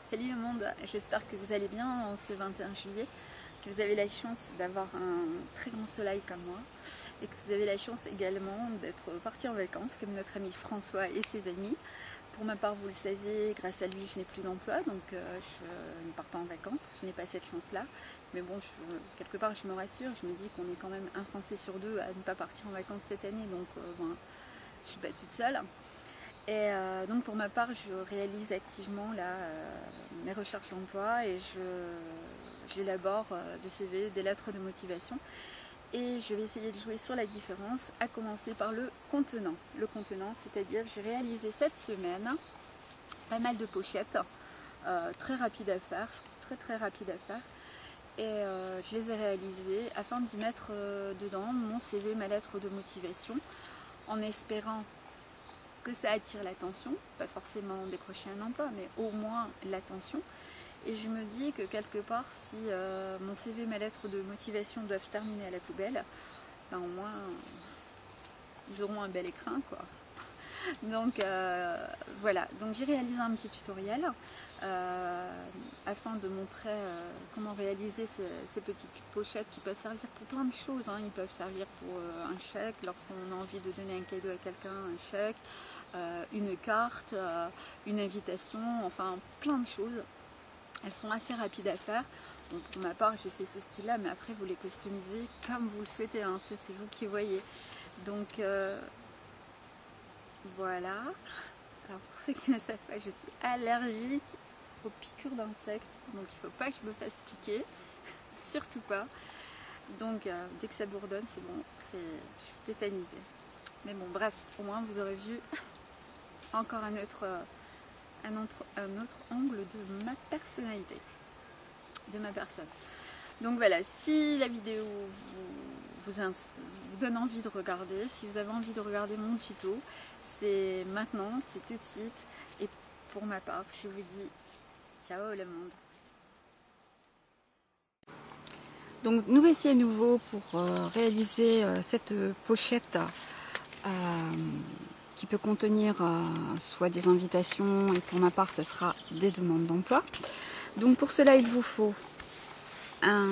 Salut le monde, j'espère que vous allez bien en ce 21 juillet, que vous avez la chance d'avoir un très grand soleil comme moi et que vous avez la chance également d'être parti en vacances comme notre ami François et ses amis. Pour ma part, vous le savez, grâce à lui, je n'ai plus d'emploi, donc je ne pars pas en vacances, je n'ai pas cette chance-là. Mais bon, quelque part, je me rassure, je me dis qu'on est quand même un Français sur deux à ne pas partir en vacances cette année, donc bon, je ne suis pas toute seule. Et donc pour ma part, je réalise activement là, mes recherches d'emploi et j'élabore des CV, des lettres de motivation. Et je vais essayer de jouer sur la différence, à commencer par le contenant. Le contenant, c'est-à-dire j'ai réalisé cette semaine pas mal de pochettes, très rapides à faire, très rapides à faire. Et je les ai réalisées afin d'y mettre dedans mon CV, ma lettre de motivation, en espérant que ça attire l'attention, pas forcément décrocher un emploi, mais au moins l'attention. Et je me dis que quelque part, si mon CV, ma lettre de motivation doivent terminer à la poubelle, ben au moins ils auront un bel écrin, quoi. Donc voilà, donc j'ai réalisé un petit tutoriel afin de montrer comment réaliser ces petites pochettes qui peuvent servir pour plein de choses, hein. Ils peuvent servir pour un chèque, lorsqu'on a envie de donner un cadeau à quelqu'un, un chèque, une carte, une invitation, enfin plein de choses. Elles sont assez rapides à faire. Donc pour ma part, j'ai fait ce style-là, mais après vous les customisez comme vous le souhaitez, hein. Ça c'est vous qui voyez. Donc voilà. Alors pour ceux qui ne savent pas, je suis allergique aux piqûres d'insectes, donc il ne faut pas que je me fasse piquer, surtout pas. Donc dès que ça bourdonne, c'est bon, je suis tétanisée. Mais bon, bref, au moins vous aurez vu encore un autre angle de ma personnalité, de ma personne. Donc voilà, si la vidéo vous donne envie de regarder, si vous avez envie de regarder mon tuto, c'est maintenant, c'est tout de suite. Et pour ma part, je vous dis ciao le monde. Donc nous voici à nouveau pour réaliser cette pochette qui peut contenir soit des invitations, et pour ma part ce sera des demandes d'emploi. Donc pour cela il vous faut un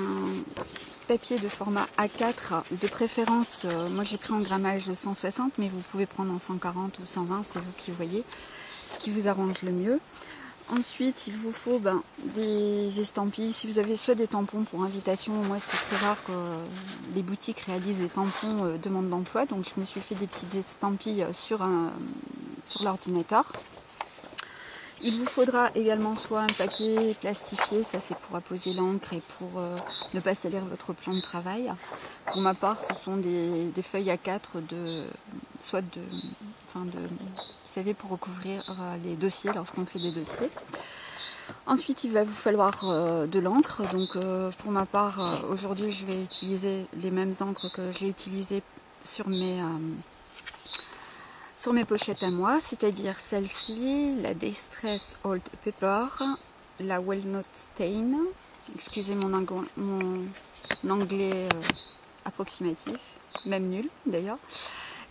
papier de format A4, de préférence, moi j'ai pris en grammage 160, mais vous pouvez prendre en 140 ou 120, c'est vous qui voyez ce qui vous arrange le mieux. Ensuite, il vous faut des estampilles. Si vous avez soit des tampons pour invitation, moi c'est très rare que les boutiques réalisent des tampons demande d'emploi, donc je me suis fait des petites estampilles sur l'ordinateur. Il vous faudra également soit un papier plastifié, ça c'est pour apposer l'encre et pour ne pas salir votre plan de travail. Pour ma part, ce sont des feuilles A4 vous savez, pour recouvrir les dossiers lorsqu'on fait des dossiers. Ensuite, il va vous falloir de l'encre. Donc pour ma part, aujourd'hui, je vais utiliser les mêmes encres que j'ai utilisées sur mes pochettes à moi, c'est-à-dire celle-ci, la Distress Old Pepper, la Walnut Stain, excusez mon anglais approximatif, même nul d'ailleurs.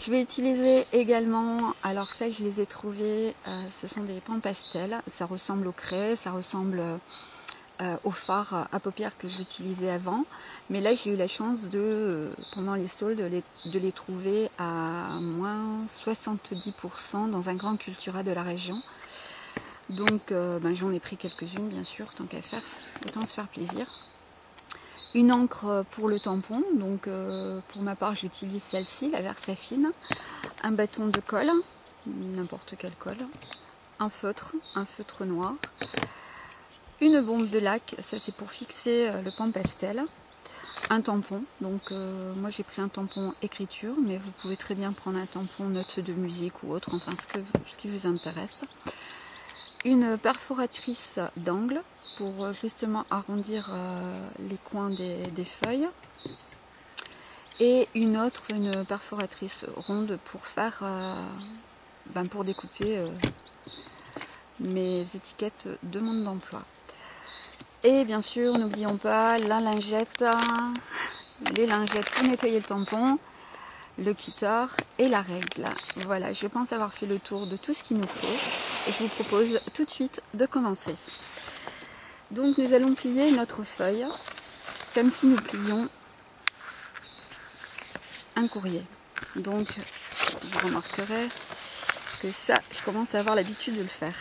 Je vais utiliser également, alors ça je les ai trouvés, ce sont des pans pastels, ça ressemble au craie, ça ressemble au fard à paupières que j'utilisais avant, mais là j'ai eu la chance pendant les soldes de les trouver à moins 70% dans un grand Cultura de la région. Donc j'en ai pris quelques-unes bien sûr, tant qu'à faire, autant se faire plaisir. Une encre pour le tampon, donc pour ma part j'utilise celle-ci, la Versafine, un bâton de colle, n'importe quel colle, un feutre noir, une bombe de lac, ça c'est pour fixer le pan pastel, un tampon, donc moi j'ai pris un tampon écriture, mais vous pouvez très bien prendre un tampon notes de musique ou autre, enfin ce qui vous intéresse, une perforatrice d'angle pour justement arrondir les coins des feuilles, et une perforatrice ronde pour faire pour découper mes étiquettes demande d'emploi. Et bien sûr, n'oublions pas la lingette, les lingettes pour nettoyer le tampon, le cutter et la règle. Voilà, je pense avoir fait le tour de tout ce qu'il nous faut et je vous propose tout de suite de commencer. Donc nous allons plier notre feuille comme si nous plions un courrier. Donc vous remarquerez que ça, je commence à avoir l'habitude de le faire.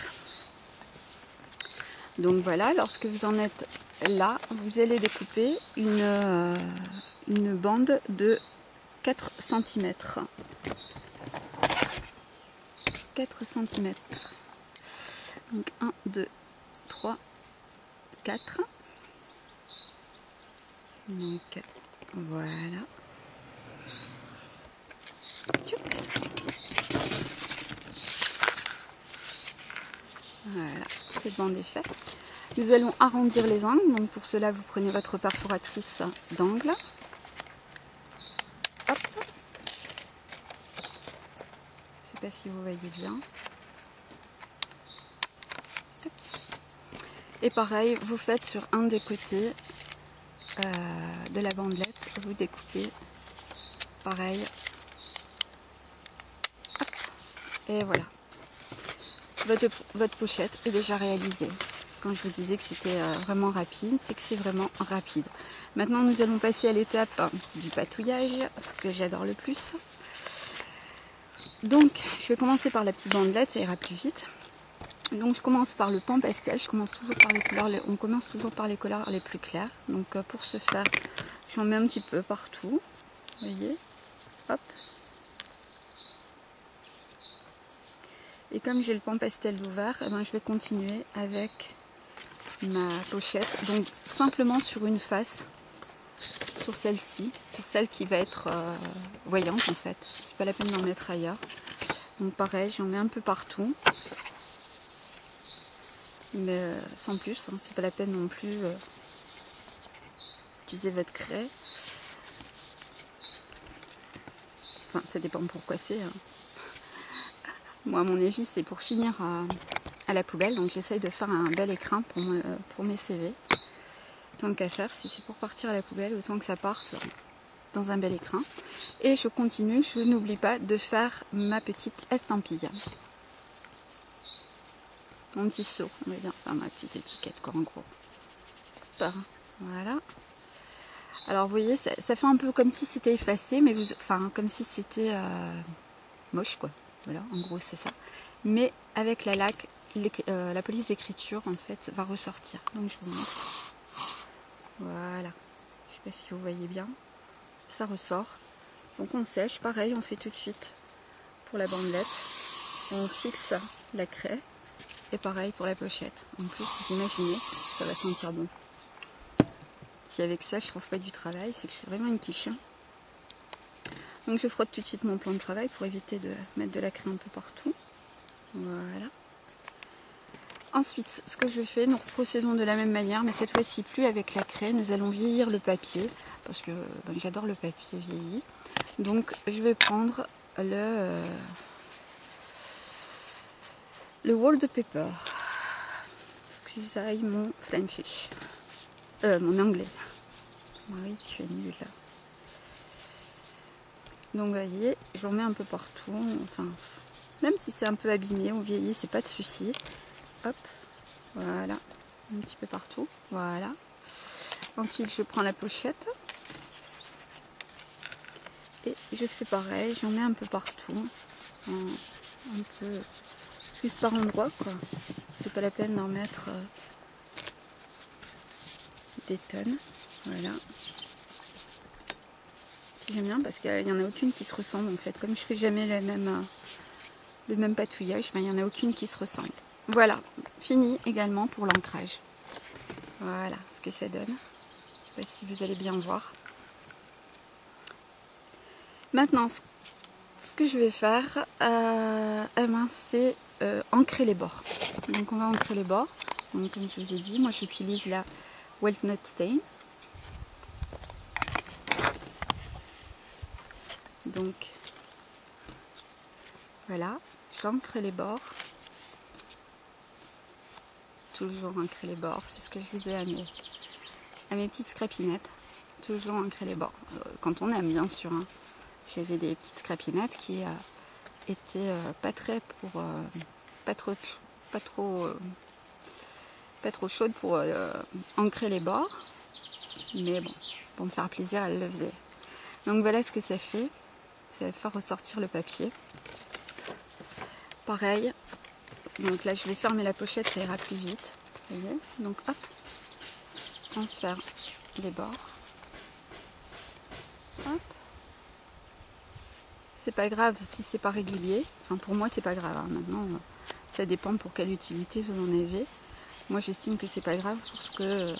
Donc voilà, lorsque vous en êtes là, vous allez découper une bande de 4 cm. 4 cm. Donc 1, 2, 3, 4. Donc voilà. Voilà, cette bande est faite. Nous allons arrondir les angles. Donc pour cela, vous prenez votre perforatrice d'angle. Hop. Je ne sais pas si vous voyez bien. Et pareil, vous faites sur un des côtés de la bandelette, vous découpez pareil. Hop. Et voilà. Votre pochette est déjà réalisée. Quand je vous disais que c'était vraiment rapide, c'est que c'est vraiment rapide. Maintenant, nous allons passer à l'étape du patouillage, ce que j'adore le plus. Donc, je vais commencer par la petite bandelette, ça ira plus vite. Donc, je commence par le pan pastel. On commence toujours par les couleurs les plus claires. Donc, pour ce faire, j'en mets un petit peu partout. Vous voyez, hop. Et comme j'ai le pan pastel ouvert, eh ben, je vais continuer avec ma pochette. Donc simplement sur une face, sur celle-ci, sur celle qui va être voyante en fait. C'est pas la peine d'en mettre ailleurs. Donc pareil, j'en mets un peu partout. Mais sans plus, hein, c'est pas la peine non plus d'utiliser votre craie. Enfin, ça dépend pourquoi c'est. Hein. Moi, à mon avis, c'est pour finir à la poubelle. Donc, j'essaye de faire un bel écrin pour mes CV. Tant qu'à faire, si c'est pour partir à la poubelle, autant que ça parte dans un bel écrin. Et je continue, je n'oublie pas de faire ma petite estampille. Mon petit seau, on va dire. Enfin, ma petite étiquette, quoi, en gros. Voilà. Alors, vous voyez, ça fait un peu comme si c'était effacé, mais enfin, comme si c'était moche, quoi. Voilà, en gros c'est ça. Mais avec la laque, la police d'écriture en fait va ressortir. Donc je vous montre. Voilà. Je sais pas si vous voyez bien. Ça ressort. Donc on sèche. Pareil, on fait tout de suite pour la bandelette. On fixe la craie. Et pareil pour la pochette. En plus, vous imaginez, ça va sentir bon. Si avec ça je trouve pas du travail, c'est que je suis vraiment une quiche. Donc je frotte tout de suite mon plan de travail pour éviter de mettre de la craie un peu partout. Voilà. Ensuite, ce que je fais, nous procédons de la même manière, mais cette fois-ci plus avec la craie. Nous allons vieillir le papier, parce que ben, j'adore le papier vieilli. Donc je vais prendre le wallpaper. Excusez mon Frenchish. Mon anglais. Oui, tu es nul. Donc vous voyez, j'en mets un peu partout, enfin, même si c'est un peu abîmé ou vieilli, c'est pas de souci. Hop, voilà, un petit peu partout, voilà. Ensuite, je prends la pochette et je fais pareil, j'en mets un peu partout, un peu plus par endroit, quoi. C'est pas la peine d'en mettre des tonnes, voilà. J'aime bien parce qu'il n'y en a aucune qui se ressemble en fait. Comme je fais jamais le même patouillage, ben, il n'y en a aucune qui se ressemble. Voilà, fini également pour l'ancrage. Voilà ce que ça donne. Je ne sais pas si vous allez bien voir. Maintenant, ce que je vais faire, c'est ancrer les bords. Donc on va ancrer les bords. Donc, comme je vous ai dit, moi j'utilise la Walnut Stain. Donc voilà, j'ancre les bords. Toujours ancrer les bords, c'est ce que je disais à mes petites scrapinettes. Toujours ancrer les bords. Quand on aime, bien sûr. Hein. J'avais des petites scrapinettes qui étaient pas trop pas trop chaude pour ancrer les bords. Mais bon, pour me faire plaisir, elle le faisait. Donc voilà ce que ça fait. Ça va faire ressortir le papier. Pareil. Donc là, je vais fermer la pochette, ça ira plus vite. Vous voyez? Donc hop, on ferme les bords. Hop. C'est pas grave si c'est pas régulier. Enfin, pour moi, c'est pas grave. Hein. Maintenant, ça dépend pour quelle utilité vous en avez. Moi, j'estime que c'est pas grave parce que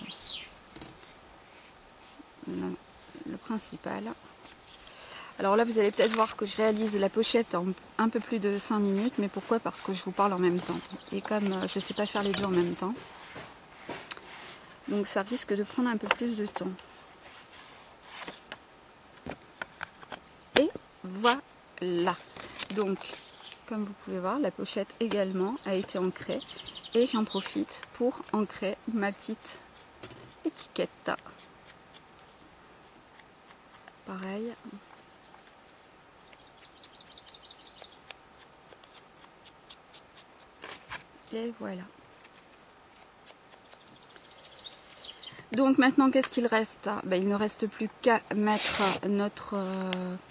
le principal. Alors là, vous allez peut-être voir que je réalise la pochette en un peu plus de 5 minutes. Mais pourquoi? Parce que je vous parle en même temps. Et comme je ne sais pas faire les deux en même temps, donc ça risque de prendre un peu plus de temps. Et voilà. Donc, comme vous pouvez voir, la pochette également a été ancrée. Et j'en profite pour ancrer ma petite étiquette. Pareil. Et voilà. Donc maintenant, qu'est-ce qu'il reste? Il ne reste plus qu'à mettre notre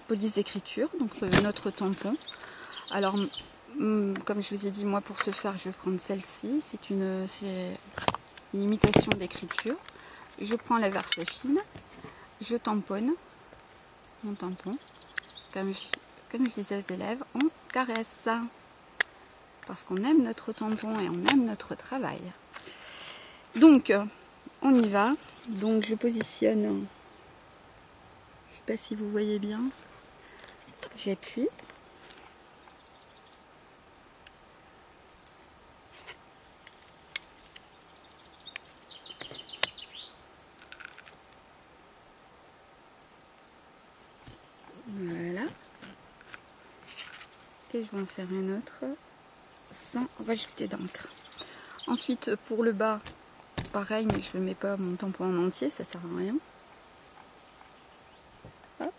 police d'écriture, donc notre tampon. Alors, comme je vous ai dit, moi pour ce faire, je vais prendre celle-ci. C'est une imitation d'écriture. Je prends la Versafine, je tamponne mon tampon. Comme je disais aux élèves, on caresse. Parce qu'on aime notre tampon et on aime notre travail. Donc, on y va. Donc, je positionne. Je ne sais pas si vous voyez bien. J'appuie. Voilà. Et je vais en faire un autre sans rajouter d'encre. Ensuite, pour le bas, pareil, mais je ne mets pas mon tampon en entier, ça sert à rien. Hop.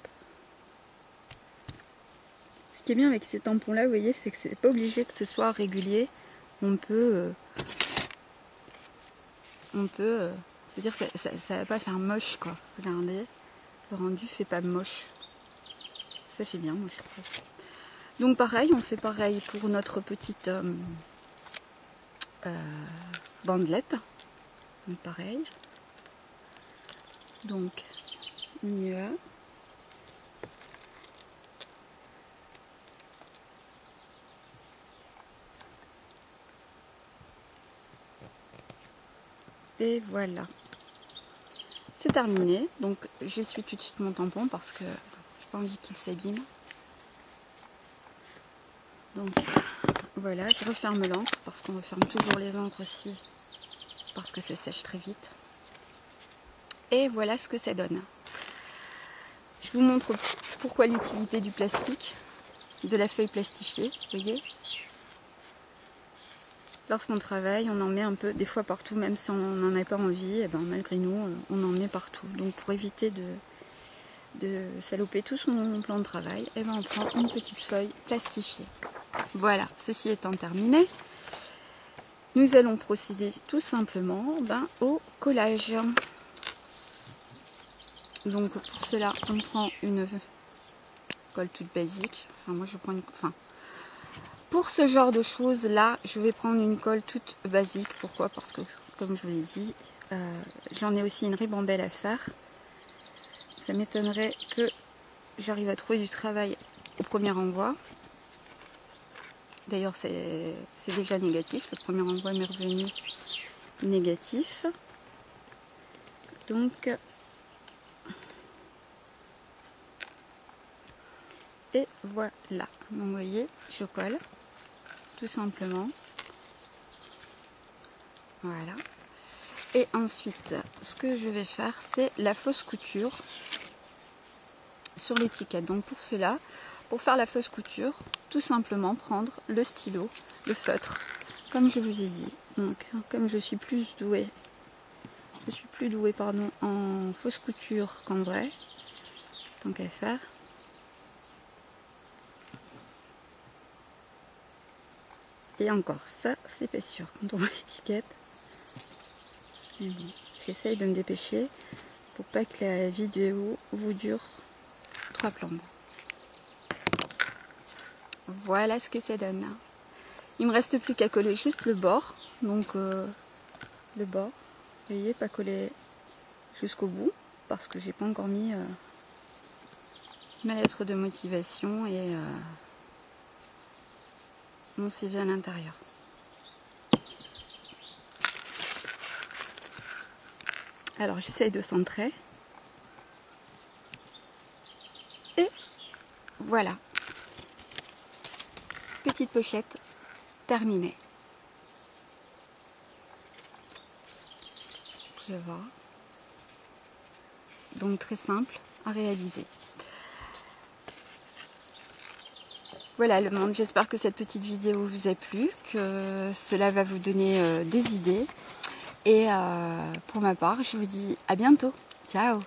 Ce qui est bien avec ces tampons-là, vous voyez, c'est que c'est pas obligé que ce soit régulier. On peut, je veux dire, ça va pas faire moche, quoi. Regardez, le rendu fait pas moche. Ça fait bien, moi je trouve. Donc pareil, on fait pareil pour notre petite bandelette. Donc pareil. Donc on y va. Et voilà. C'est terminé. Donc j'essuie tout de suite mon tampon parce que j'ai pas envie qu'il s'abîme. Donc voilà, je referme l'encre parce qu'on referme toujours les encres aussi parce que ça sèche très vite. Et voilà ce que ça donne. Je vous montre pourquoi l'utilité du plastique, de la feuille plastifiée, vous voyez. Lorsqu'on travaille, on en met un peu, des fois partout, même si on n'en a pas envie, et ben, malgré nous, on en met partout. Donc pour éviter de saloper tout son plan de travail, et ben, on prend une petite feuille plastifiée. Voilà, ceci étant terminé, nous allons procéder tout simplement au collage. Donc pour cela, on prend une colle toute basique. Enfin, moi je prends une... Pour ce genre de choses là, je vais prendre une colle toute basique. Pourquoi? Parce que, comme je vous l'ai dit, j'en ai aussi une ribambelle à faire. Ça m'étonnerait que j'arrive à trouver du travail au premier envoi. D'ailleurs, c'est déjà négatif. Le premier envoi m'est revenu négatif. Donc, et voilà. Donc, vous voyez, je colle tout simplement. Voilà. Et ensuite, ce que je vais faire, c'est la fausse couture sur l'étiquette. Donc pour cela, pour faire la fausse couture, tout simplement prendre le stylo, le feutre, comme je vous ai dit. Donc comme je suis plus douée, en fausse couture qu'en vrai, tant qu'à faire. Et encore ça, c'est pas sûr quand on voit l'étiquette. Mais bon, j'essaye de me dépêcher pour pas que la vidéo vous dure 3 plombes. Voilà ce que ça donne. Il me reste plus qu'à coller juste le bord. Donc le bord, vous voyez, pas coller jusqu'au bout parce que j'ai pas encore mis ma lettre de motivation et mon CV à l'intérieur. Alors j'essaye de centrer. Et voilà. Petite pochette terminée. Vous pouvez voir. Donc très simple à réaliser. Voilà le monde, j'espère que cette petite vidéo vous a plu, que cela va vous donner des idées. Et pour ma part, je vous dis à bientôt. Ciao!